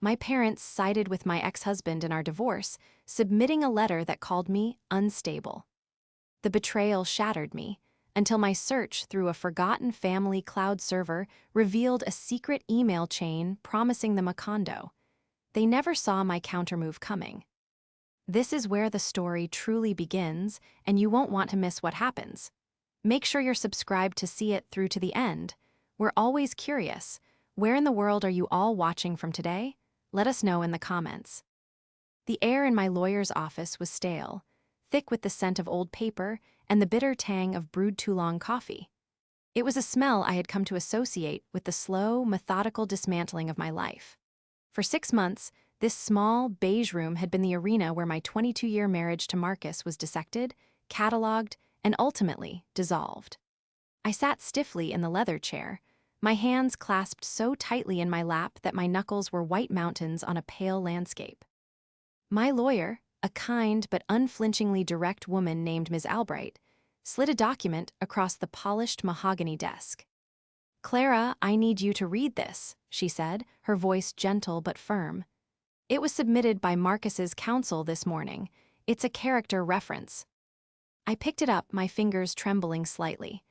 My parents sided with my ex-husband in our divorce, submitting a letter that called me unstable. The betrayal shattered me, until my search through a forgotten family cloud server revealed a secret email chain promising them a condo. They never saw my countermove coming. This is where the story truly begins, and you won't want to miss what happens. Make sure you're subscribed to see it through to the end. We're always curious. Where in the world are you all watching from today? Let us know in the comments. The air in my lawyer's office was stale, thick with the scent of old paper and the bitter tang of brewed too long coffee. It was a smell I had come to associate with the slow, methodical dismantling of my life. For 6 months, this small, beige room had been the arena where my 22-year marriage to Marcus was dissected, catalogued, and ultimately dissolved. I sat stiffly in the leather chair, my hands clasped so tightly in my lap that my knuckles were white mountains on a pale landscape. My lawyer, a kind but unflinchingly direct woman named Ms. Albright, slid a document across the polished mahogany desk. "Clara, I need you to read this," she said, her voice gentle but firm. "It was submitted by Marcus's counsel this morning. It's a character reference." I picked it up, my fingers trembling slightly.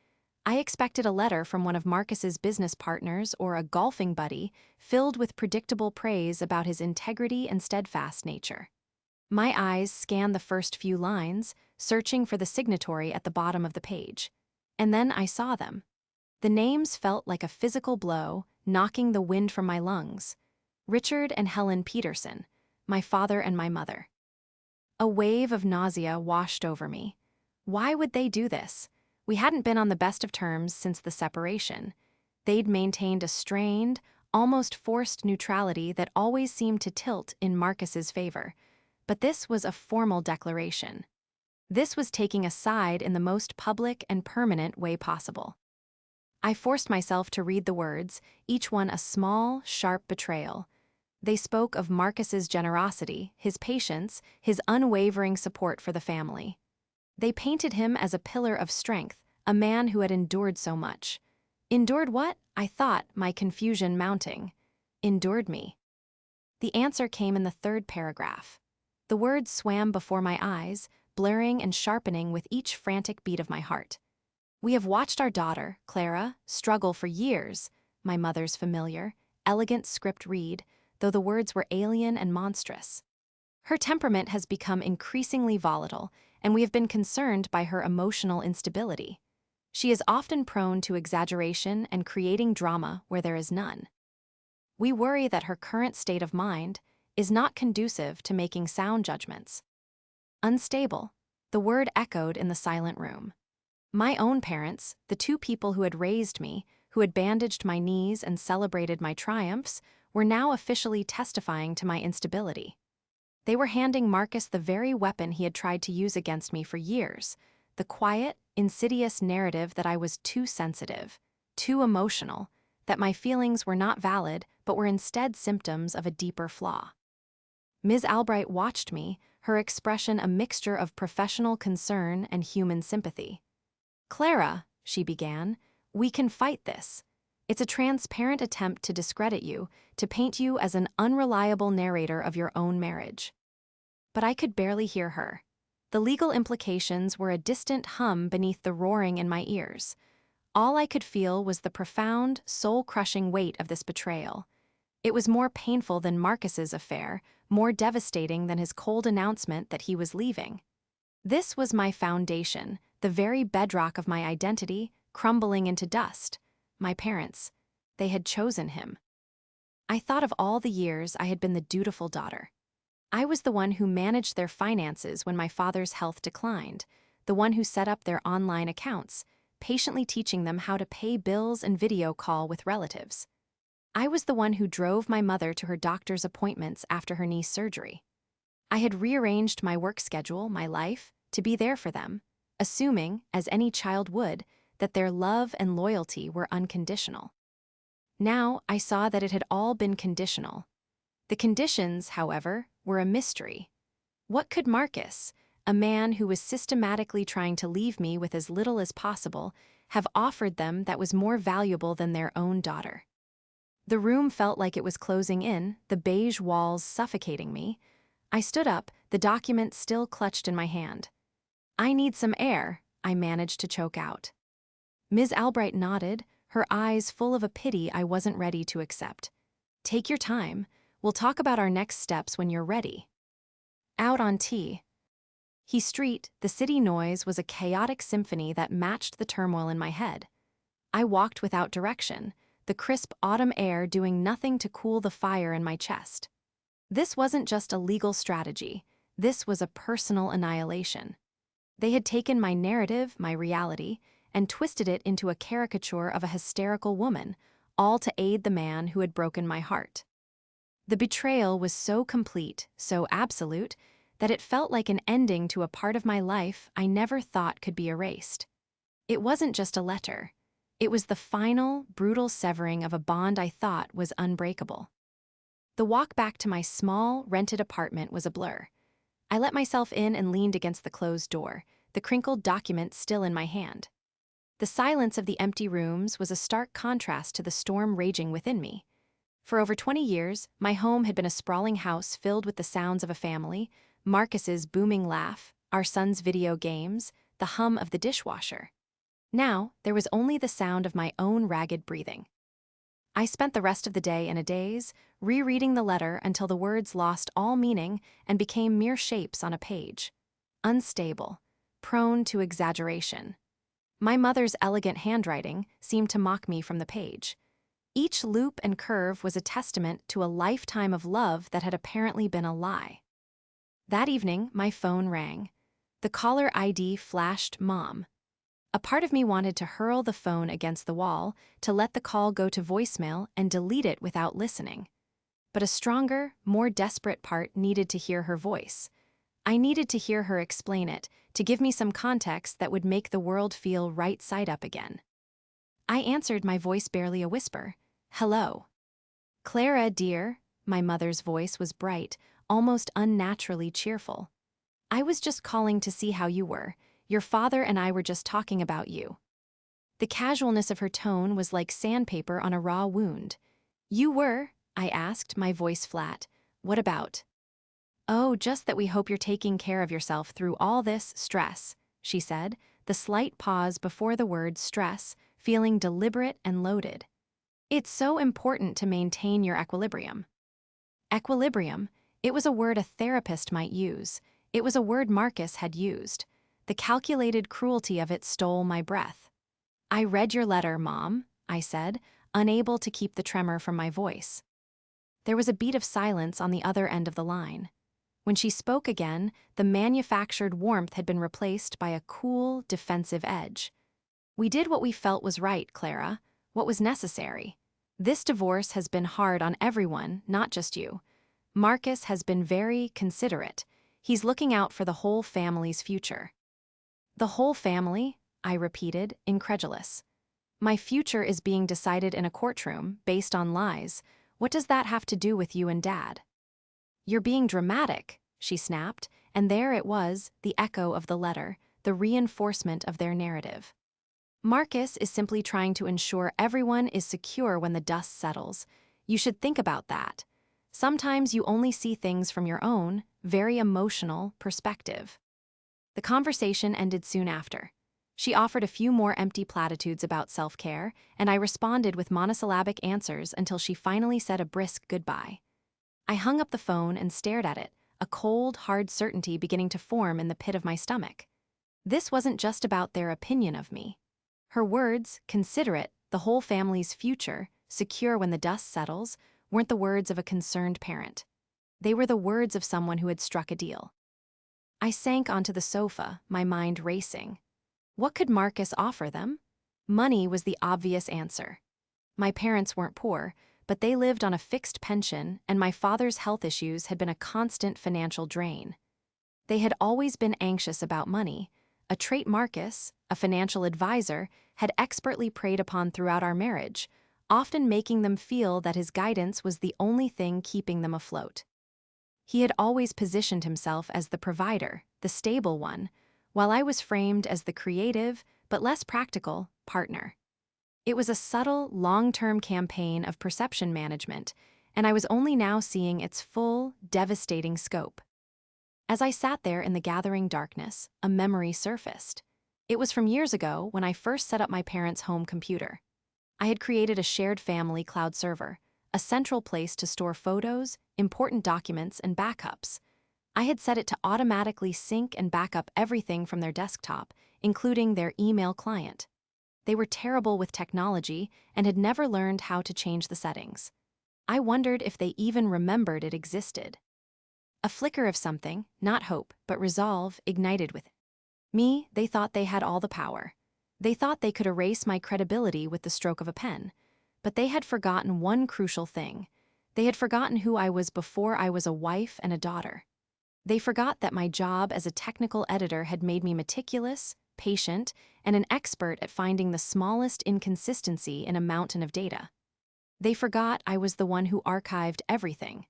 I expected a letter from one of Marcus's business partners or a golfing buddy filled with predictable praise about his integrity and steadfast nature. My eyes scanned the first few lines, searching for the signatory at the bottom of the page. And then I saw them. The names felt like a physical blow, knocking the wind from my lungs. Richard and Helen Peterson, my father and my mother. A wave of nausea washed over me. Why would they do this? We hadn't been on the best of terms since the separation. They'd maintained a strained, almost forced neutrality that always seemed to tilt in Marcus's favor. But this was a formal declaration. This was taking a side in the most public and permanent way possible. I forced myself to read the words, each one a small, sharp betrayal. They spoke of Marcus's generosity, his patience, his unwavering support for the family. They painted him as a pillar of strength, a man who had endured so much. Endured what? I thought, my confusion mounting. Endured me. The answer came in the third paragraph. The words swam before my eyes, blurring and sharpening with each frantic beat of my heart. "We have watched our daughter, Clara, struggle for years," my mother's familiar, elegant script read, though the words were alien and monstrous. "Her temperament has become increasingly volatile, and we have been concerned by her emotional instability. She is often prone to exaggeration and creating drama where there is none. We worry that her current state of mind is not conducive to making sound judgments." Unstable, the word echoed in the silent room. My own parents, the two people who had raised me, who had bandaged my knees and celebrated my triumphs, were now officially testifying to my instability. They were handing Marcus the very weapon he had tried to use against me for years, the quiet, insidious narrative that I was too sensitive, too emotional, that my feelings were not valid but were instead symptoms of a deeper flaw. Ms. Albright watched me, her expression a mixture of professional concern and human sympathy. "Clara," she began, "we can fight this. It's a transparent attempt to discredit you, to paint you as an unreliable narrator of your own marriage." But I could barely hear her. The legal implications were a distant hum beneath the roaring in my ears. All I could feel was the profound, soul-crushing weight of this betrayal. It was more painful than Marcus's affair, more devastating than his cold announcement that he was leaving. This was my foundation, the very bedrock of my identity, crumbling into dust. My parents. They had chosen him. I thought of all the years I had been the dutiful daughter. I was the one who managed their finances when my father's health declined, the one who set up their online accounts, patiently teaching them how to pay bills and video call with relatives. I was the one who drove my mother to her doctor's appointments after her knee surgery. I had rearranged my work schedule, my life, to be there for them, assuming, as any child would, that their love and loyalty were unconditional. Now I saw that it had all been conditional. The conditions, however, were a mystery. What could Marcus, a man who was systematically trying to leave me with as little as possible, have offered them that was more valuable than their own daughter? The room felt like it was closing in, the beige walls suffocating me. I stood up, the document still clutched in my hand. "I need some air," I managed to choke out. Ms. Albright nodded, her eyes full of a pity I wasn't ready to accept. "Take your time. We'll talk about our next steps when you're ready." Out on T. He Street, the city noise was a chaotic symphony that matched the turmoil in my head. I walked without direction, the crisp autumn air doing nothing to cool the fire in my chest. This wasn't just a legal strategy, this was a personal annihilation. They had taken my narrative, my reality, and twisted it into a caricature of a hysterical woman, all to aid the man who had broken my heart. The betrayal was so complete, so absolute, that it felt like an ending to a part of my life I never thought could be erased. It wasn't just a letter. It was the final, brutal severing of a bond I thought was unbreakable. The walk back to my small, rented apartment was a blur. I let myself in and leaned against the closed door, the crinkled document still in my hand. The silence of the empty rooms was a stark contrast to the storm raging within me. For over 20 years, my home had been a sprawling house filled with the sounds of a family, Marcus's booming laugh, our son's video games, the hum of the dishwasher. Now, there was only the sound of my own ragged breathing. I spent the rest of the day in a daze, rereading the letter until the words lost all meaning and became mere shapes on a page. Unstable, prone to exaggeration. My mother's elegant handwriting seemed to mock me from the page. Each loop and curve was a testament to a lifetime of love that had apparently been a lie. That evening, my phone rang. The caller ID flashed Mom. A part of me wanted to hurl the phone against the wall, to let the call go to voicemail and delete it without listening. But a stronger, more desperate part needed to hear her voice. I needed to hear her explain it, to give me some context that would make the world feel right side up again. I answered, my voice barely a whisper. "Hello." "Clara, dear," my mother's voice was bright, almost unnaturally cheerful. "I was just calling to see how you were. Your father and I were just talking about you." The casualness of her tone was like sandpaper on a raw wound. "You were?" I asked, my voice flat. "What about?" "Oh, just that we hope you're taking care of yourself through all this stress," she said, the slight pause before the word stress, feeling deliberate and loaded. "It's so important to maintain your equilibrium." Equilibrium, it was a word a therapist might use. It was a word Marcus had used. The calculated cruelty of it stole my breath. "I read your letter, Mom," I said, unable to keep the tremor from my voice. There was a beat of silence on the other end of the line. When she spoke again, the manufactured warmth had been replaced by a cool, defensive edge. "We did what we felt was right, Clara, what was necessary. This divorce has been hard on everyone, not just you. Marcus has been very considerate. He's looking out for the whole family's future." "The whole family?" I repeated, incredulous. "My future is being decided in a courtroom, based on lies. What does that have to do with you and Dad?" "You're being dramatic," she snapped, and there it was, the echo of the letter, the reinforcement of their narrative. "Marcus is simply trying to ensure everyone is secure when the dust settles. You should think about that. Sometimes you only see things from your own, very emotional, perspective." The conversation ended soon after. She offered a few more empty platitudes about self-care, and I responded with monosyllabic answers until she finally said a brisk goodbye. I hung up the phone and stared at it, a cold, hard certainty beginning to form in the pit of my stomach. This wasn't just about their opinion of me. Her words, considerate, the whole family's future, secure when the dust settles, weren't the words of a concerned parent. They were the words of someone who had struck a deal. I sank onto the sofa, my mind racing. What could Marcus offer them? Money was the obvious answer. My parents weren't poor, but they lived on a fixed pension, and my father's health issues had been a constant financial drain. They had always been anxious about money, a trait Marcus, a financial advisor, had expertly preyed upon throughout our marriage, often making them feel that his guidance was the only thing keeping them afloat. He had always positioned himself as the provider, the stable one, while I was framed as the creative, but less practical, partner. It was a subtle, long-term campaign of perception management, and I was only now seeing its full, devastating scope. As I sat there in the gathering darkness, a memory surfaced. It was from years ago when I first set up my parents' home computer. I had created a shared family cloud server, a central place to store photos, important documents, and backups. I had set it to automatically sync and back up everything from their desktop, including their email client. They were terrible with technology and had never learned how to change the settings. I wondered if they even remembered it existed. A flicker of something, not hope, but resolve, ignited within me. They thought they had all the power. They thought they could erase my credibility with the stroke of a pen. But they had forgotten one crucial thing. They had forgotten who I was before I was a wife and a daughter. They forgot that my job as a technical editor had made me meticulous, patient, and an expert at finding the smallest inconsistency in a mountain of data. They forgot I was the one who archived everything.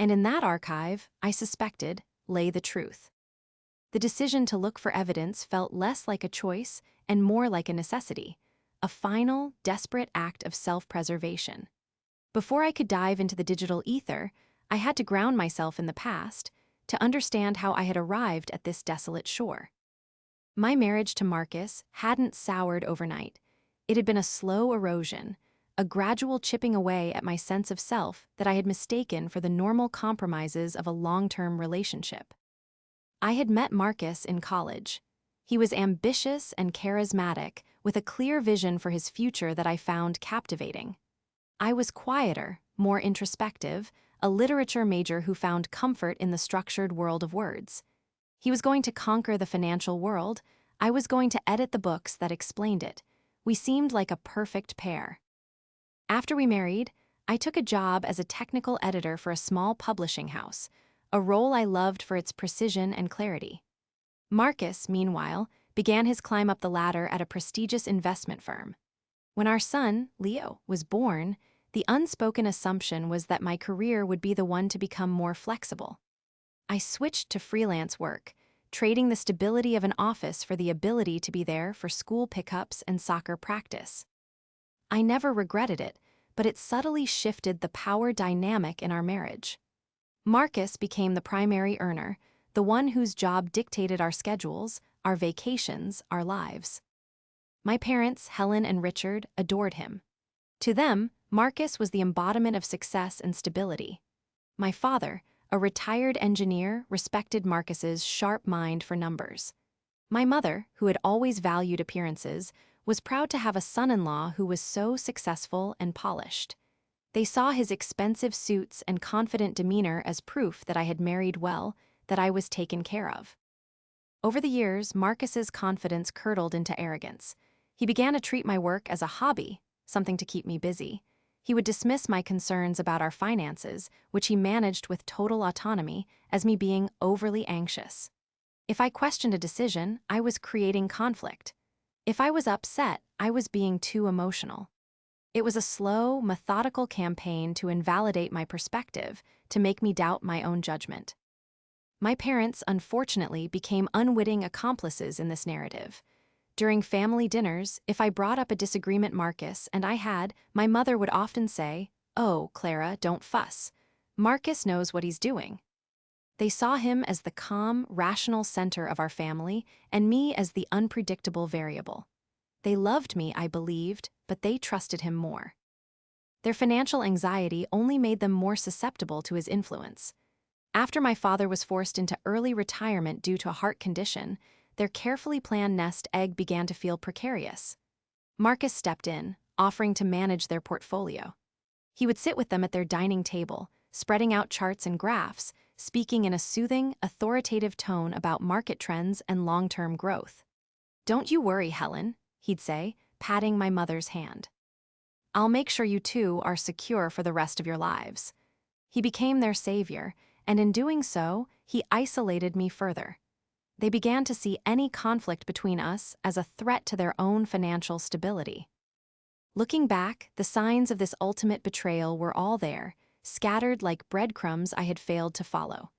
And in that archive, I suspected, lay the truth. The decision to look for evidence felt less like a choice and more like a necessity, a final, desperate act of self-preservation. Before I could dive into the digital ether, I had to ground myself in the past to understand how I had arrived at this desolate shore. My marriage to Marcus hadn't soured overnight. It had been a slow erosion, a gradual chipping away at my sense of self that I had mistaken for the normal compromises of a long-term relationship. I had met Marcus in college. He was ambitious and charismatic, with a clear vision for his future that I found captivating. I was quieter, more introspective, a literature major who found comfort in the structured world of words. He was going to conquer the financial world. I was going to edit the books that explained it. We seemed like a perfect pair. After we married, I took a job as a technical editor for a small publishing house, a role I loved for its precision and clarity. Marcus, meanwhile, began his climb up the ladder at a prestigious investment firm. When our son, Leo, was born, the unspoken assumption was that my career would be the one to become more flexible. I switched to freelance work, trading the stability of an office for the ability to be there for school pickups and soccer practice. I never regretted it, but it subtly shifted the power dynamic in our marriage. Marcus became the primary earner, the one whose job dictated our schedules, our vacations, our lives. My parents, Helen and Richard, adored him. To them, Marcus was the embodiment of success and stability. My father, a retired engineer, respected Marcus's sharp mind for numbers. My mother, who had always valued appearances, was proud to have a son-in-law who was so successful and polished. They saw his expensive suits and confident demeanor as proof that I had married well, that I was taken care of. Over the years, Marcus's confidence curdled into arrogance. He began to treat my work as a hobby, something to keep me busy. He would dismiss my concerns about our finances, which he managed with total autonomy, as me being overly anxious. If I questioned a decision, I was creating conflict. If I was upset, I was being too emotional. It was a slow, methodical campaign to invalidate my perspective, to make me doubt my own judgment. My parents, unfortunately, became unwitting accomplices in this narrative. During family dinners, if I brought up a disagreement Marcus and I had, my mother would often say, "Oh, Clara, don't fuss. Marcus knows what he's doing." They saw him as the calm, rational center of our family and me as the unpredictable variable. They loved me, I believed, but they trusted him more. Their financial anxiety only made them more susceptible to his influence. After my father was forced into early retirement due to a heart condition, their carefully planned nest egg began to feel precarious. Marcus stepped in, offering to manage their portfolio. He would sit with them at their dining table, spreading out charts and graphs, speaking in a soothing, authoritative tone about market trends and long-term growth. "Don't you worry, Helen," he'd say, patting my mother's hand. "I'll make sure you two are secure for the rest of your lives." He became their savior, and in doing so, he isolated me further. They began to see any conflict between us as a threat to their own financial stability. Looking back, the signs of this ultimate betrayal were all there, scattered like breadcrumbs I had failed to follow.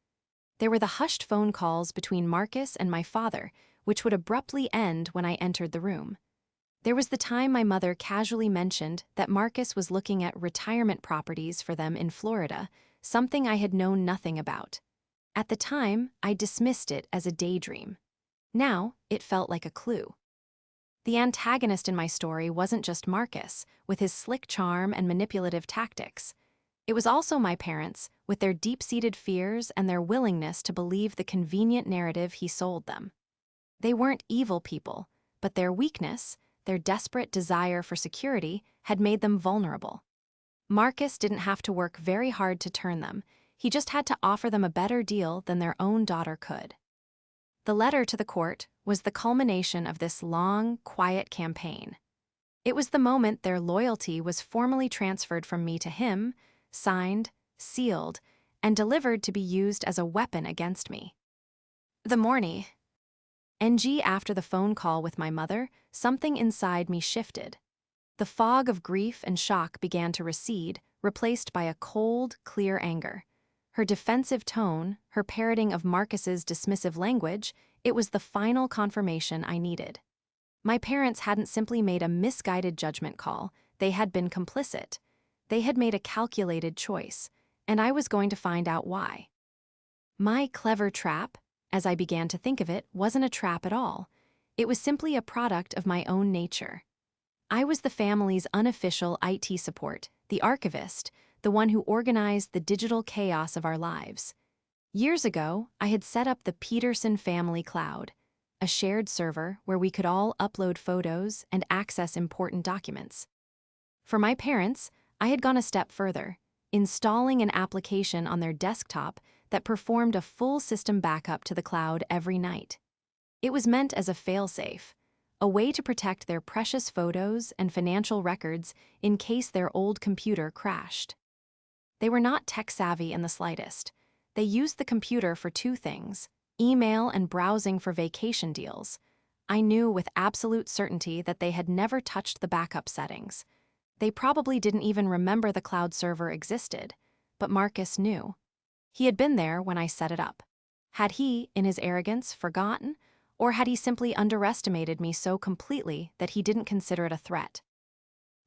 There were the hushed phone calls between Marcus and my father, which would abruptly end when I entered the room. There was the time my mother casually mentioned that Marcus was looking at retirement properties for them in Florida, something I had known nothing about. At the time, I dismissed it as a daydream. Now, it felt like a clue. The antagonist in my story wasn't just Marcus, with his slick charm and manipulative tactics. It was also my parents, with their deep-seated fears and their willingness to believe the convenient narrative he sold them. They weren't evil people, but their weakness, their desperate desire for security, had made them vulnerable. Marcus didn't have to work very hard to turn them. He just had to offer them a better deal than their own daughter could. The letter to the court was the culmination of this long, quiet campaign. It was the moment their loyalty was formally transferred from me to him, signed, sealed, and delivered to be used as a weapon against me. The morning. After the phone call with my mother, something inside me shifted. The fog of grief and shock began to recede, replaced by a cold, clear anger. Her defensive tone, her parroting of Marcus's dismissive language, it was the final confirmation I needed. My parents hadn't simply made a misguided judgment call, they had been complicit. They had made a calculated choice, and I was going to find out why. My clever trap, as I began to think of it, wasn't a trap at all. It was simply a product of my own nature. I was the family's unofficial IT support, the archivist, the one who organized the digital chaos of our lives. Years ago, I had set up the Peterson Family Cloud, a shared server where we could all upload photos and access important documents. For my parents, I had gone a step further, installing an application on their desktop that performed a full system backup to the cloud every night. It was meant as a failsafe, a way to protect their precious photos and financial records in case their old computer crashed. They were not tech-savvy in the slightest. They used the computer for two things: email and browsing for vacation deals. I knew with absolute certainty that they had never touched the backup settings. They probably didn't even remember the cloud server existed, but Marcus knew. He had been there when I set it up. Had he, in his arrogance, forgotten, or had he simply underestimated me so completely that he didn't consider it a threat?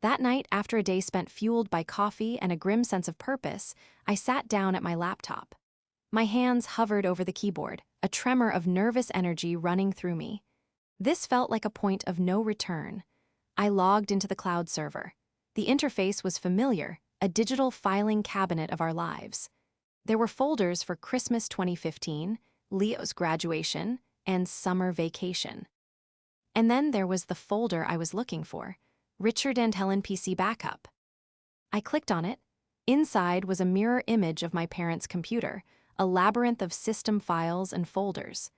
That night, after a day spent fueled by coffee and a grim sense of purpose, I sat down at my laptop. My hands hovered over the keyboard, a tremor of nervous energy running through me. This felt like a point of no return. I logged into the cloud server. The interface was familiar, a digital filing cabinet of our lives. There were folders for Christmas 2015, Leo's graduation, and summer vacation. And then there was the folder I was looking for, Richard and Helen PC Backup. I clicked on it. Inside was a mirror image of my parents' computer, a labyrinth of system files and folders.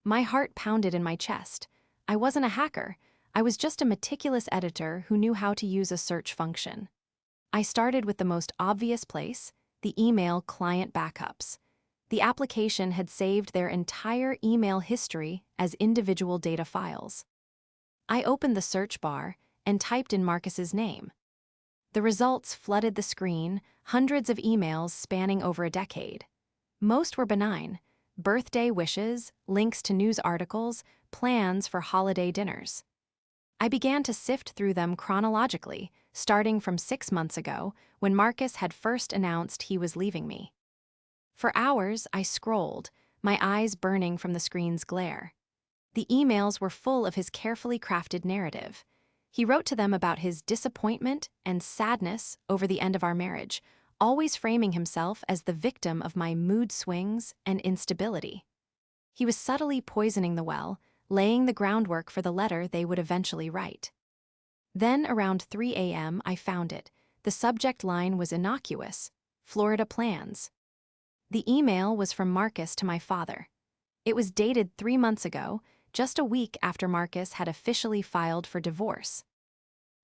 My heart pounded in my chest. I wasn't a hacker. I was just a meticulous editor who knew how to use a search function. I started with the most obvious place, the email client backups. The application had saved their entire email history as individual data files. I opened the search bar and typed in Marcus's name. The results flooded the screen, hundreds of emails spanning over a decade. Most were benign: birthday wishes, links to news articles, plans for holiday dinners. I began to sift through them chronologically, starting from 6 months ago, when Marcus had first announced he was leaving me. For hours, I scrolled, my eyes burning from the screen's glare. The emails were full of his carefully crafted narrative. He wrote to them about his disappointment and sadness over the end of our marriage, always framing himself as the victim of my mood swings and instability. He was subtly poisoning the well, laying the groundwork for the letter they would eventually write. Then, around 3 a.m., I found it. The subject line was innocuous: Florida plans. The email was from Marcus to my father. It was dated 3 months ago, just a week after Marcus had officially filed for divorce.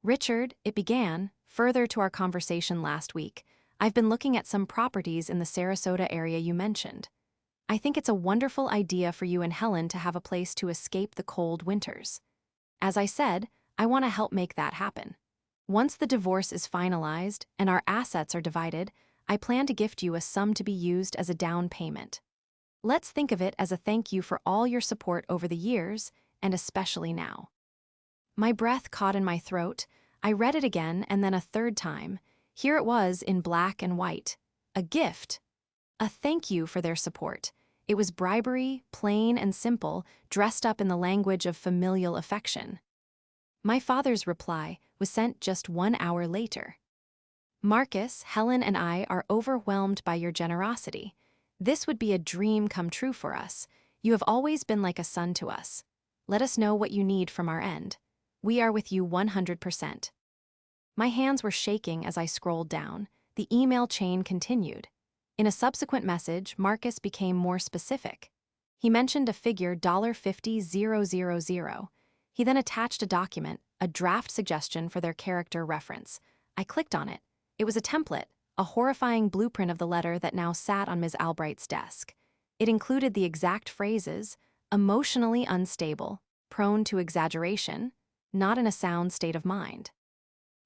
Richard, it began, further to our conversation last week, I've been looking at some properties in the Sarasota area you mentioned. I think it's a wonderful idea for you and Helen to have a place to escape the cold winters. As I said, I want to help make that happen. Once the divorce is finalized and our assets are divided, I plan to gift you a sum to be used as a down payment. Let's think of it as a thank you for all your support over the years, and especially now. My breath caught in my throat. I read it again and then a third time. Here it was in black and white. A gift. A thank you for their support. It was bribery, plain and simple, dressed up in the language of familial affection. My father's reply was sent just 1 hour later. Marcus, Helen, and I are overwhelmed by your generosity. This would be a dream come true for us. You have always been like a son to us. Let us know what you need from our end. We are with you 100%. My hands were shaking as I scrolled down. The email chain continued. In a subsequent message, Marcus became more specific. He mentioned a figure $50,000. He then attached a document, a draft suggestion for their character reference. I clicked on it. It was a template, a horrifying blueprint of the letter that now sat on Ms. Albright's desk. It included the exact phrases: emotionally unstable, prone to exaggeration, not in a sound state of mind.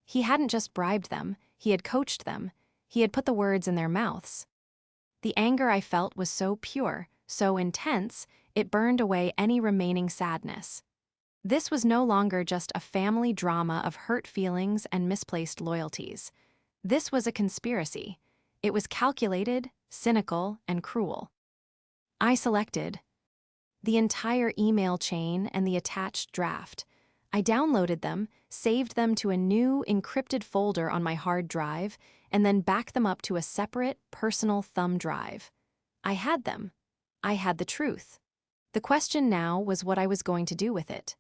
He hadn't just bribed them, he had coached them. He had put the words in their mouths. The anger I felt was so pure, so intense, it burned away any remaining sadness. This was no longer just a family drama of hurt feelings and misplaced loyalties. This was a conspiracy. It was calculated, cynical, and cruel. I selected the entire email chain and the attached draft. I downloaded them, saved them to a new, encrypted folder on my hard drive, and then backed them up to a separate, personal thumb drive. I had them. I had the truth. The question now was what I was going to do with it.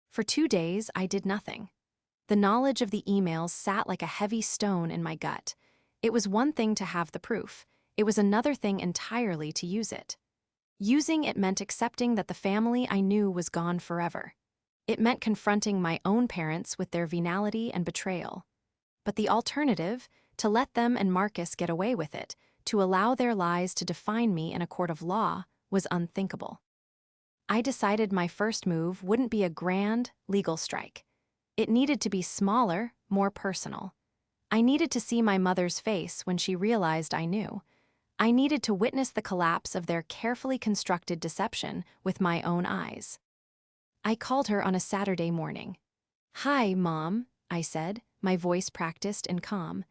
For 2 days, I did nothing. The knowledge of the emails sat like a heavy stone in my gut. It was one thing to have the proof. It was another thing entirely to use it. Using it meant accepting that the family I knew was gone forever. It meant confronting my own parents with their venality and betrayal. But the alternative, to let them and Marcus get away with it, to allow their lies to define me in a court of law, was unthinkable. I decided my first move wouldn't be a grand, legal strike. It needed to be smaller, more personal. I needed to see my mother's face when she realized I knew. I needed to witness the collapse of their carefully constructed deception with my own eyes. I called her on a Saturday morning. "Hi, Mom," I said, my voice practiced and calm.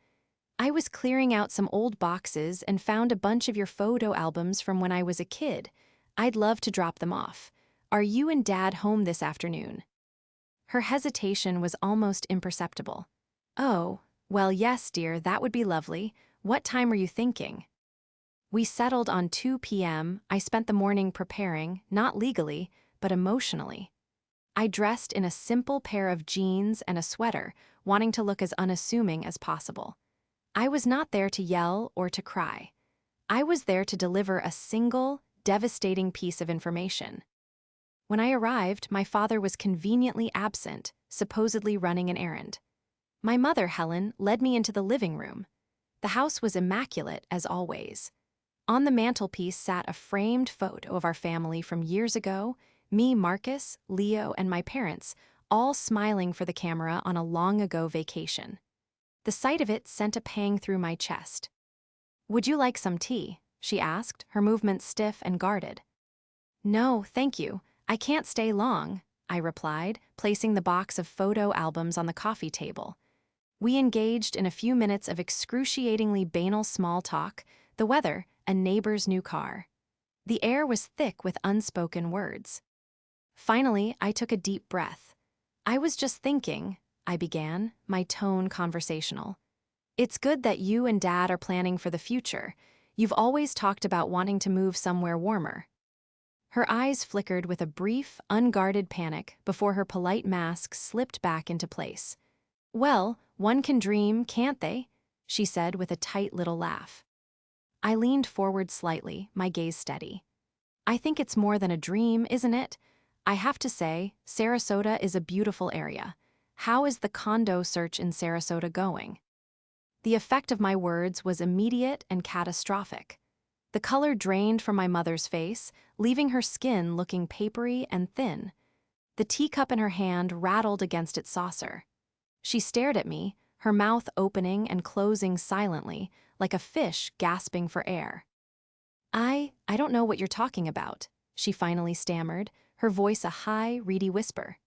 "I was clearing out some old boxes and found a bunch of your photo albums from when I was a kid. I'd love to drop them off. Are you and Dad home this afternoon?" Her hesitation was almost imperceptible. "Oh, well, yes, dear, that would be lovely. What time were you thinking?" We settled on 2 p.m. I spent the morning preparing, not legally, but emotionally. I dressed in a simple pair of jeans and a sweater, wanting to look as unassuming as possible. I was not there to yell or to cry. I was there to deliver a single, devastating piece of information. When I arrived, my father was conveniently absent, supposedly running an errand. My mother, Helen, led me into the living room. The house was immaculate, as always. On the mantelpiece sat a framed photo of our family from years ago, me, Marcus, Leo, and my parents, all smiling for the camera on a long-ago vacation. The sight of it sent a pang through my chest. "Would you like some tea?" she asked, her movements stiff and guarded. "No, thank you. I can't stay long," I replied, placing the box of photo albums on the coffee table. We engaged in a few minutes of excruciatingly banal small talk, the weather, a neighbor's new car. The air was thick with unspoken words. Finally, I took a deep breath. "I was just thinking," I began, my tone conversational. "It's good that you and Dad are planning for the future. You've always talked about wanting to move somewhere warmer." Her eyes flickered with a brief, unguarded panic before her polite mask slipped back into place. "Well, one can dream, can't they?" she said with a tight little laugh. I leaned forward slightly, my gaze steady. "I think it's more than a dream, isn't it? I have to say, Sarasota is a beautiful area. How is the condo search in Sarasota going?" The effect of my words was immediate and catastrophic. The color drained from my mother's face, leaving her skin looking papery and thin. The teacup in her hand rattled against its saucer. She stared at me, her mouth opening and closing silently, like a fish gasping for air. I don't know what you're talking about," she finally stammered, her voice a high, reedy whisper.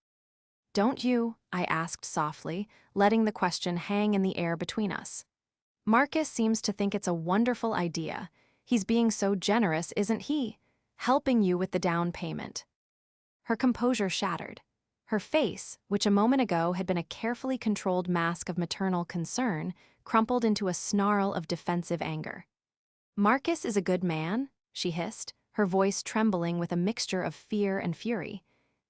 Don't you? I asked softly, letting the question hang in the air between us. Marcus seems to think it's a wonderful idea. He's being so generous, isn't he? Helping you with the down payment. Her composure shattered. Her face, which a moment ago had been a carefully controlled mask of maternal concern, crumpled into a snarl of defensive anger. Marcus is a good man, she hissed, her voice trembling with a mixture of fear and fury.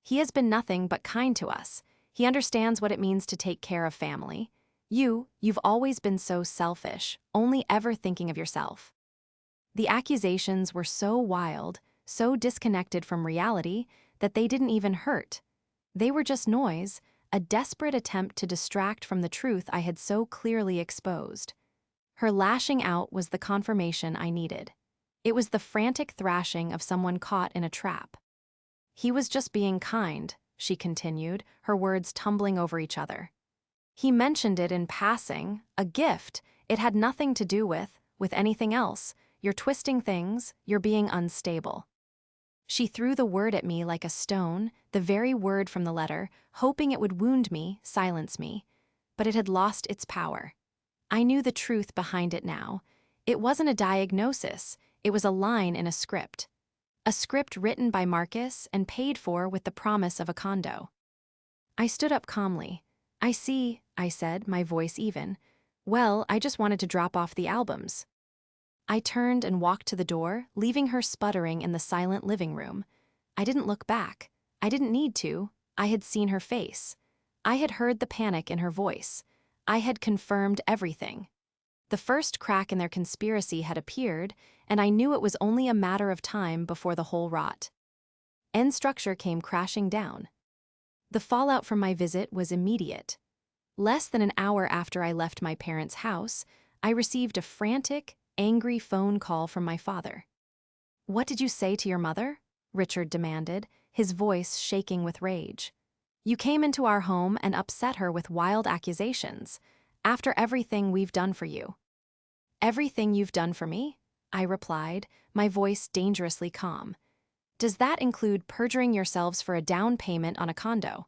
He has been nothing but kind to us. He understands what it means to take care of family. You've always been so selfish, only ever thinking of yourself. The accusations were so wild, so disconnected from reality, that they didn't even hurt. They were just noise, a desperate attempt to distract from the truth I had so clearly exposed. Her lashing out was the confirmation I needed. It was the frantic thrashing of someone caught in a trap. He was just being kind, she continued, her words tumbling over each other. He mentioned it in passing, a gift. It had nothing to do with anything else. You're twisting things, you're being unstable. She threw the word at me like a stone, the very word from the letter, hoping it would wound me, silence me. But it had lost its power. I knew the truth behind it now. It wasn't a diagnosis, it was a line in a script. A script written by Marcus and paid for with the promise of a condo. I stood up calmly. I see, I said, my voice even. Well, I just wanted to drop off the albums. I turned and walked to the door, leaving her sputtering in the silent living room. I didn't look back. I didn't need to. I had seen her face. I had heard the panic in her voice. I had confirmed everything. The first crack in their conspiracy had appeared, and I knew it was only a matter of time before the whole rot. End structure came crashing down. The fallout from my visit was immediate. Less than an hour after I left my parents' house, I received a frantic, angry phone call from my father. "What did you say to your mother?" Richard demanded, his voice shaking with rage. "You came into our home and upset her with wild accusations, after everything we've done for you." "Everything you've done for me?" I replied, my voice dangerously calm. "Does that include perjuring yourselves for a down payment on a condo?"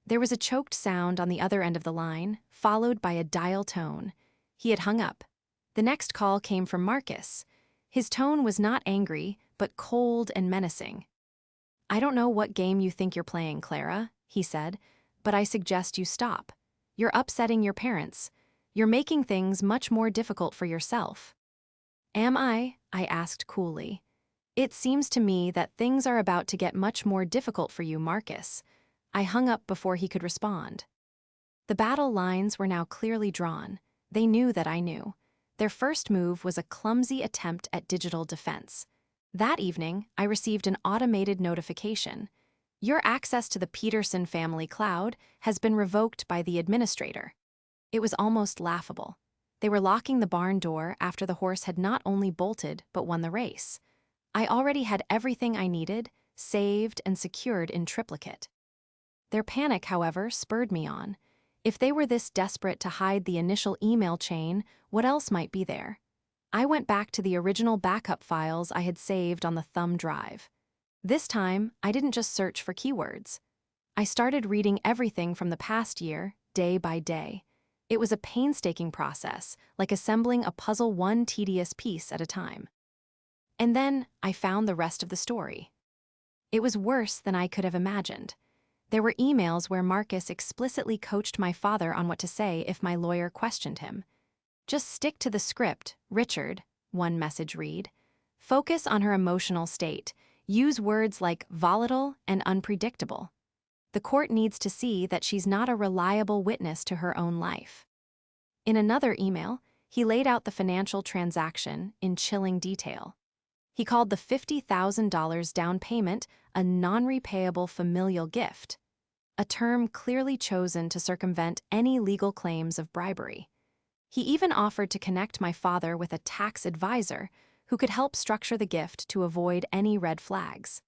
There was a choked sound on the other end of the line, followed by a dial tone. He had hung up. The next call came from Marcus. His tone was not angry, but cold and menacing. "I don't know what game you think you're playing, Clara," he said, "but I suggest you stop. You're upsetting your parents. You're making things much more difficult for yourself." "Am I?" I asked coolly. "It seems to me that things are about to get much more difficult for you, Marcus." I hung up before he could respond. The battle lines were now clearly drawn. They knew that I knew. Their first move was a clumsy attempt at digital defense. That evening, I received an automated notification. "Your access to the Peterson family cloud has been revoked by the administrator." It was almost laughable. They were locking the barn door after the horse had not only bolted but won the race. I already had everything I needed, saved and secured in triplicate. Their panic, however, spurred me on. If they were this desperate to hide the initial email chain, what else might be there? I went back to the original backup files I had saved on the thumb drive. This time, I didn't just search for keywords. I started reading everything from the past year, day by day. It was a painstaking process, like assembling a puzzle one tedious piece at a time. And then I found the rest of the story. It was worse than I could have imagined. There were emails where Marcus explicitly coached my father on what to say if my lawyer questioned him. "Just stick to the script, Richard," one message read. "Focus on her emotional state. Use words like volatile and unpredictable. The court needs to see that she's not a reliable witness to her own life." In another email, he laid out the financial transaction in chilling detail. He called the $50,000 down payment a non-repayable familial gift, a term clearly chosen to circumvent any legal claims of bribery. He even offered to connect my father with a tax advisor who could help structure the gift to avoid any red flags.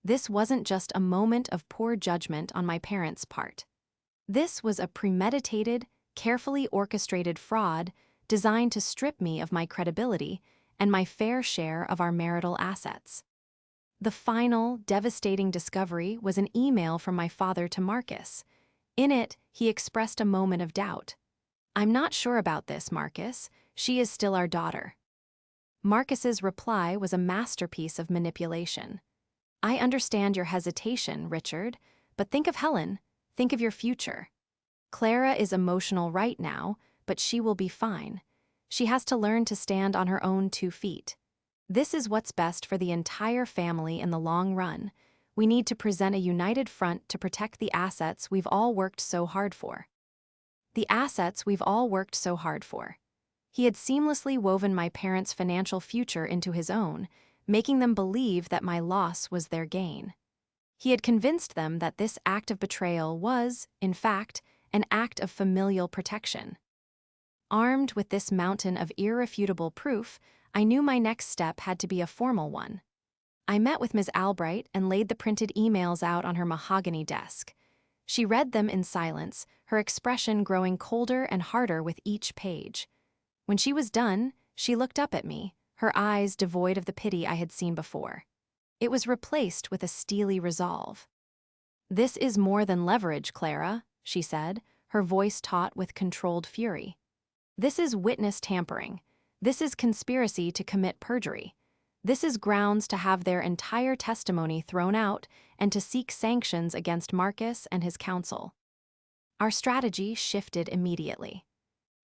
This wasn't just a moment of poor judgment on my parents' part. This was a premeditated, carefully orchestrated fraud designed to strip me of my credibility and my fair share of our marital assets. The final, devastating discovery was an email from my father to Marcus. In it, he expressed a moment of doubt. "I'm not sure about this, Marcus. She is still our daughter." Marcus's reply was a masterpiece of manipulation. "I understand your hesitation, Richard, but think of Helen. Think of your future. Clara is emotional right now, but she will be fine. She has to learn to stand on her own 2 feet. This is what's best for the entire family in the long run. We need to present a united front to protect the assets we've all worked so hard for." The assets we've all worked so hard for. He had seamlessly woven my parents' financial future into his own, making them believe that my loss was their gain. He had convinced them that this act of betrayal was, in fact, an act of familial protection. Armed with this mountain of irrefutable proof, I knew my next step had to be a formal one. I met with Ms. Albright and laid the printed emails out on her mahogany desk. She read them in silence, her expression growing colder and harder with each page. When she was done, she looked up at me, her eyes devoid of the pity I had seen before. It was replaced with a steely resolve. "This is more than leverage, Clara," she said, her voice taut with controlled fury. "This is witness tampering. This is conspiracy to commit perjury. This is grounds to have their entire testimony thrown out and to seek sanctions against Marcus and his counsel." Our strategy shifted immediately.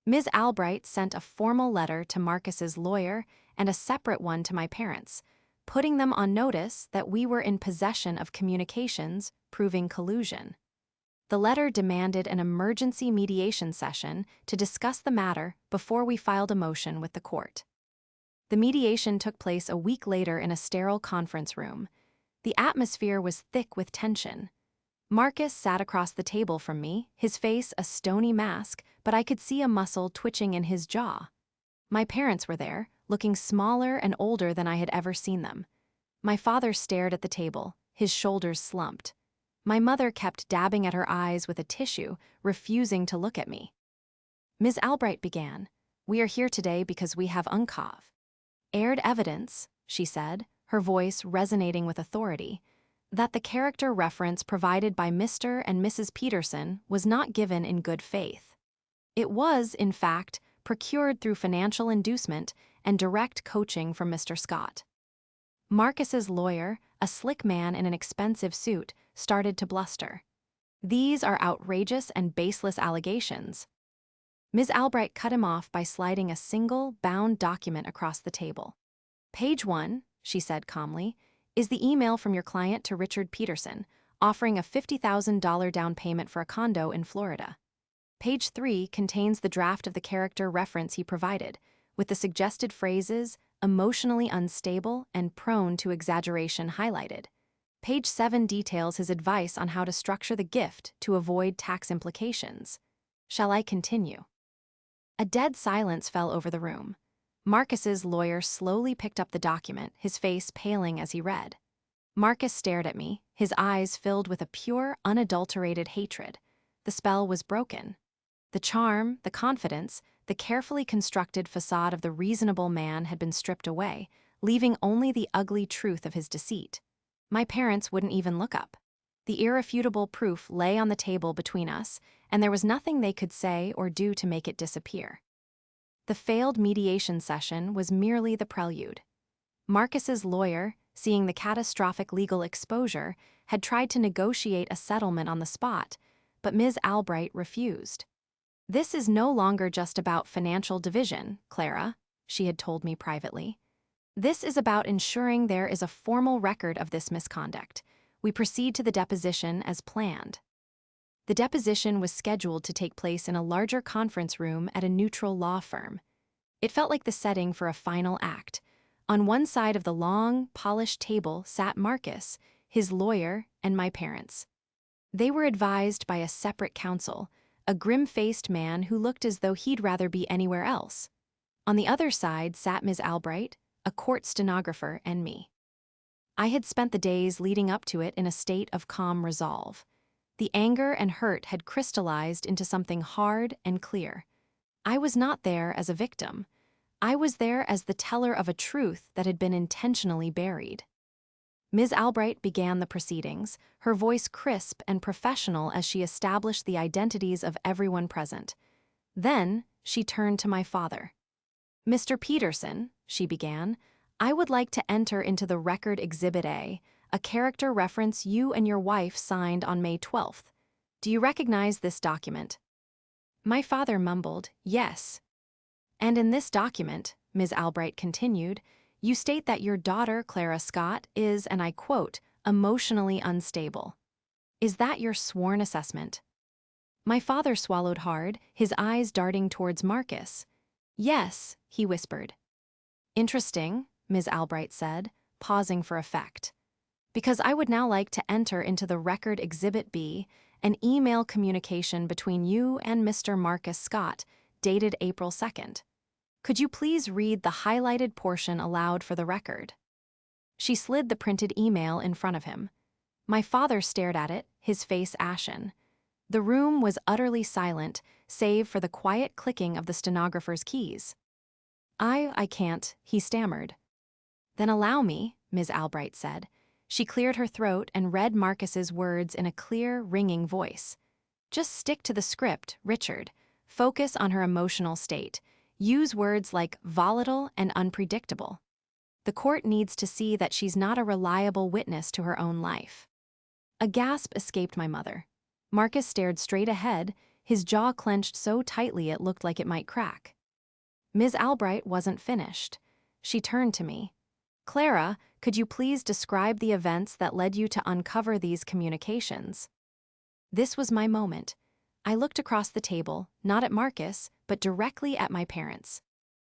Ms. Albright sent a formal letter to Marcus's lawyer and a separate one to my parents, putting them on notice that we were in possession of communications proving collusion. The letter demanded an emergency mediation session to discuss the matter before we filed a motion with the court. The mediation took place a week later in a sterile conference room. The atmosphere was thick with tension. Marcus sat across the table from me, his face a stony mask, but I could see a muscle twitching in his jaw. My parents were there, looking smaller and older than I had ever seen them. My father stared at the table, his shoulders slumped. My mother kept dabbing at her eyes with a tissue, refusing to look at me. Ms. Albright began, "We are here today because we have aired evidence," she said, her voice resonating with authority, "that the character reference provided by Mr. and Mrs. Peterson was not given in good faith. It was, in fact, procured through financial inducement and direct coaching from Mr. Scott." Marcus's lawyer, a slick man in an expensive suit, started to bluster. "These are outrageous and baseless allegations." Ms. Albright cut him off by sliding a single, bound document across the table. "Page 1, she said calmly, "is the email from your client to Richard Peterson, offering a $50,000 down payment for a condo in Florida. Page 3 contains the draft of the character reference he provided, with the suggested phrases, emotionally unstable and prone to exaggeration highlighted. Page 7 details his advice on how to structure the gift to avoid tax implications. Shall I continue?" A dead silence fell over the room. Marcus's lawyer slowly picked up the document, his face paling as he read. Marcus stared at me, his eyes filled with a pure, unadulterated hatred. The spell was broken. The charm, the confidence, the carefully constructed facade of the reasonable man had been stripped away, leaving only the ugly truth of his deceit. My parents wouldn't even look up. The irrefutable proof lay on the table between us, and there was nothing they could say or do to make it disappear. The failed mediation session was merely the prelude. Marcus's lawyer, seeing the catastrophic legal exposure, had tried to negotiate a settlement on the spot, but Ms. Albright refused. "This is no longer just about financial division, Clara," she had told me privately. "This is about ensuring there is a formal record of this misconduct. We proceed to the deposition as planned." The deposition was scheduled to take place in a larger conference room at a neutral law firm. It felt like the setting for a final act. On one side of the long, polished table sat Marcus, his lawyer, and my parents. They were advised by a separate counsel, a grim-faced man who looked as though he'd rather be anywhere else. On the other side sat Ms. Albright, a court stenographer, and me. I had spent the days leading up to it in a state of calm resolve. The anger and hurt had crystallized into something hard and clear. I was not there as a victim. I was there as the teller of a truth that had been intentionally buried. Ms. Albright began the proceedings, her voice crisp and professional as she established the identities of everyone present. Then, she turned to my father. "Mr. Peterson," she began, "I would like to enter into the Record Exhibit A character reference you and your wife signed on May 12th. Do you recognize this document?" My father mumbled, "Yes." "And in this document," Ms. Albright continued, "you state that your daughter, Clara Scott, is, and I quote, emotionally unstable. Is that your sworn assessment?" My father swallowed hard, his eyes darting towards Marcus. "Yes," he whispered. "Interesting," Ms. Albright said, pausing for effect. "Because I would now like to enter into the Record Exhibit B, an email communication between you and Mr. Marcus Scott, dated April 2nd. Could you please read the highlighted portion aloud for the record?" She slid the printed email in front of him. My father stared at it, his face ashen. The room was utterly silent, save for the quiet clicking of the stenographer's keys. I can't," he stammered. "Then allow me," Ms. Albright said. She cleared her throat and read Marcus's words in a clear, ringing voice. "Just stick to the script, Richard. Focus on her emotional state. Use words like volatile and unpredictable. The court needs to see that she's not a reliable witness to her own life." A gasp escaped my mother. Marcus stared straight ahead, his jaw clenched so tightly it looked like it might crack. Ms. Albright wasn't finished. She turned to me. "Clara, could you please describe the events that led you to uncover these communications?" This was my moment. I looked across the table, not at Marcus, but directly at my parents.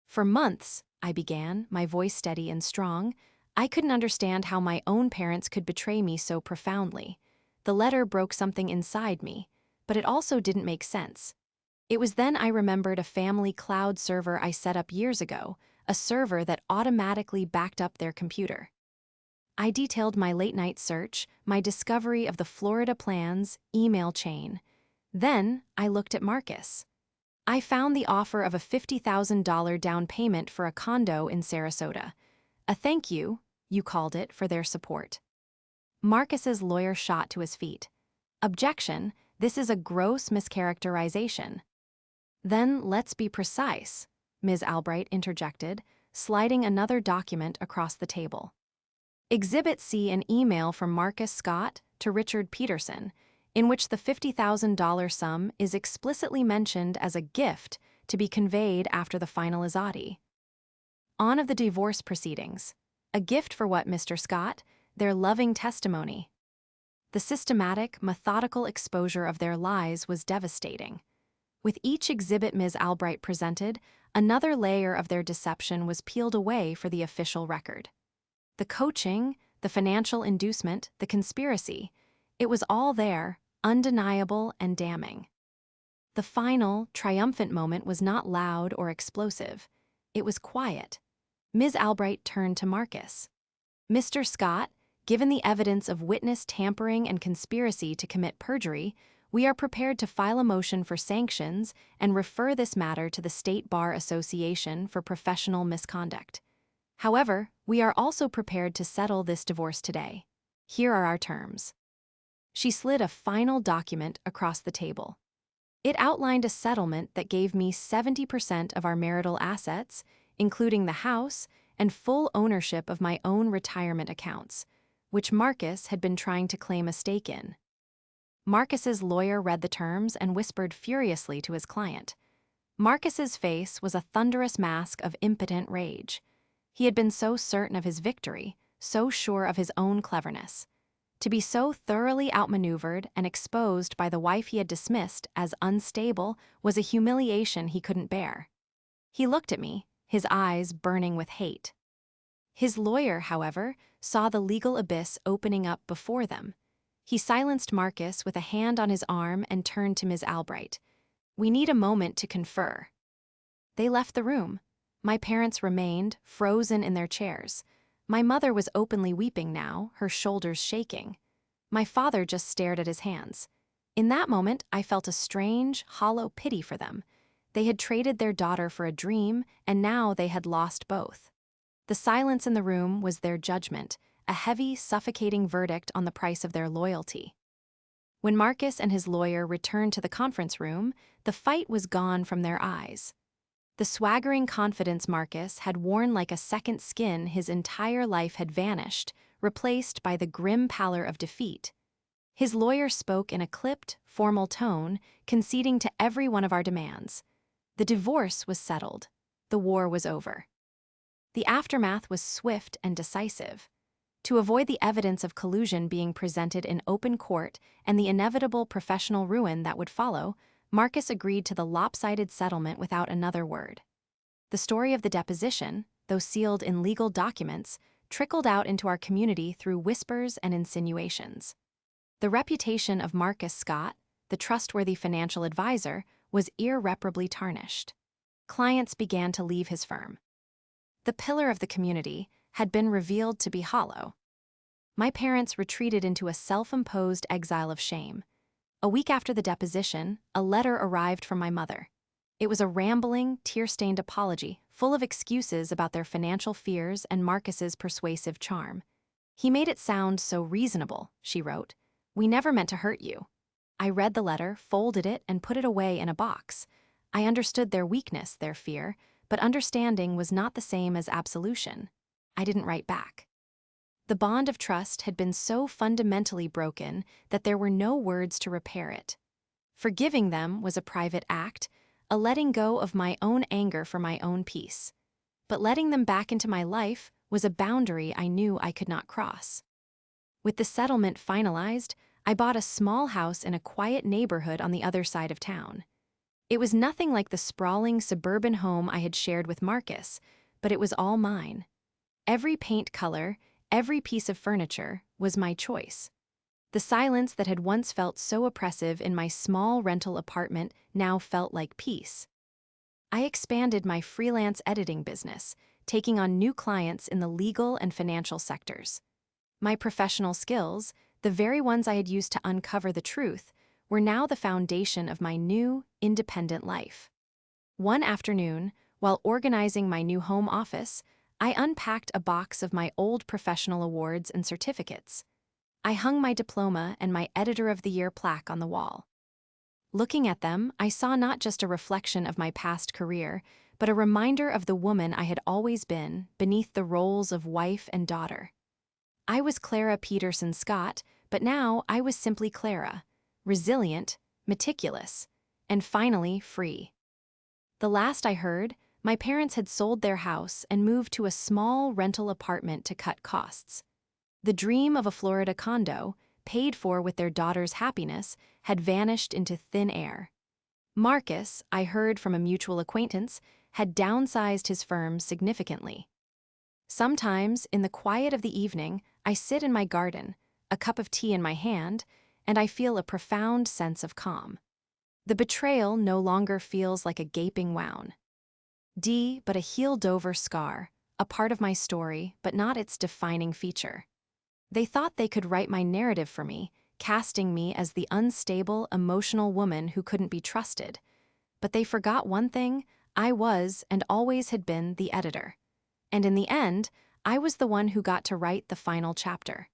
"For months," I began, my voice steady and strong, "I couldn't understand how my own parents could betray me so profoundly. The letter broke something inside me, but it also didn't make sense. It was then I remembered a family cloud server I set up years ago, a server that automatically backed up their computer. I detailed my late-night search, my discovery of the Florida Plans email chain. Then I looked at Marcus. I found the offer of a $50,000 down payment for a condo in Sarasota. A thank you called it, for their support. Marcus's lawyer shot to his feet. "Objection, this is a gross mischaracterization." "Then let's be precise," Ms. Albright interjected, sliding another document across the table. "Exhibit C, an email from Marcus Scott to Richard Peterson, in which the $50,000 sum is explicitly mentioned as a gift to be conveyed after the finalizati. On of the divorce proceedings. A gift for what, Mr. Scott? Their loving testimony." The systematic, methodical exposure of their lies was devastating. With each exhibit Ms. Albright presented, another layer of their deception was peeled away for the official record. The coaching, the financial inducement, the conspiracy, it was all there, undeniable and damning. The final, triumphant moment was not loud or explosive. It was quiet. Ms. Albright turned to Marcus. "Mr. Scott, given the evidence of witness tampering and conspiracy to commit perjury, we are prepared to file a motion for sanctions and refer this matter to the State Bar Association for professional misconduct. However, we are also prepared to settle this divorce today. Here are our terms." She slid a final document across the table. It outlined a settlement that gave me 70% of our marital assets, including the house, and full ownership of my own retirement accounts, which Marcus had been trying to claim a stake in. Marcus's lawyer read the terms and whispered furiously to his client. Marcus's face was a thunderous mask of impotent rage. He had been so certain of his victory, so sure of his own cleverness. To be so thoroughly outmaneuvered and exposed by the wife he had dismissed as unstable was a humiliation he couldn't bear. He looked at me, his eyes burning with hate. His lawyer, however, saw the legal abyss opening up before them. He silenced Marcus with a hand on his arm and turned to Ms. Albright. "We need a moment to confer." They left the room. My parents remained, frozen in their chairs. My mother was openly weeping now, her shoulders shaking. My father just stared at his hands. In that moment, I felt a strange, hollow pity for them. They had traded their daughter for a dream, and now they had lost both. The silence in the room was their judgment, a heavy, suffocating verdict on the price of their loyalty. When Marcus and his lawyer returned to the conference room, the fight was gone from their eyes. The swaggering confidence Marcus had worn like a second skin his entire life had vanished, replaced by the grim pallor of defeat. His lawyer spoke in a clipped, formal tone, conceding to every one of our demands. The divorce was settled. The war was over. The aftermath was swift and decisive. To avoid the evidence of collusion being presented in open court and the inevitable professional ruin that would follow, Marcus agreed to the lopsided settlement without another word. The story of the deposition, though sealed in legal documents, trickled out into our community through whispers and insinuations. The reputation of Marcus Scott, the trustworthy financial advisor, was irreparably tarnished. Clients began to leave his firm. The pillar of the community had been revealed to be hollow. My parents retreated into a self-imposed exile of shame. A week after the deposition, a letter arrived from my mother. It was a rambling, tear-stained apology, full of excuses about their financial fears and Marcus's persuasive charm. "He made it sound so reasonable," she wrote. "We never meant to hurt you." I read the letter, folded it, and put it away in a box. I understood their weakness, their fear, but understanding was not the same as absolution. I didn't write back. The bond of trust had been so fundamentally broken that there were no words to repair it. Forgiving them was a private act, a letting go of my own anger for my own peace. But letting them back into my life was a boundary I knew I could not cross. With the settlement finalized, I bought a small house in a quiet neighborhood on the other side of town. It was nothing like the sprawling suburban home I had shared with Marcus, but it was all mine. Every paint color, every piece of furniture was my choice. The silence that had once felt so oppressive in my small rental apartment now felt like peace. I expanded my freelance editing business, taking on new clients in the legal and financial sectors. My professional skills, the very ones I had used to uncover the truth, were now the foundation of my new, independent life. One afternoon, while organizing my new home office, I unpacked a box of my old professional awards and certificates. I hung my diploma and my Editor of the Year plaque on the wall. Looking at them, I saw not just a reflection of my past career, but a reminder of the woman I had always been beneath the roles of wife and daughter. I was Clara Peterson Scott, but now I was simply Clara, resilient, meticulous, and finally free. The last I heard, my parents had sold their house and moved to a small rental apartment to cut costs. The dream of a Florida condo, paid for with their daughter's happiness, had vanished into thin air. Marcus, I heard from a mutual acquaintance, had downsized his firm significantly. Sometimes, in the quiet of the evening, I sit in my garden, a cup of tea in my hand, and I feel a profound sense of calm. The betrayal no longer feels like a gaping wound. But a healed-over scar, a part of my story, but not its defining feature. They thought they could write my narrative for me, casting me as the unstable, emotional woman who couldn't be trusted. But they forgot one thing: I was and always had been the editor. And in the end, I was the one who got to write the final chapter.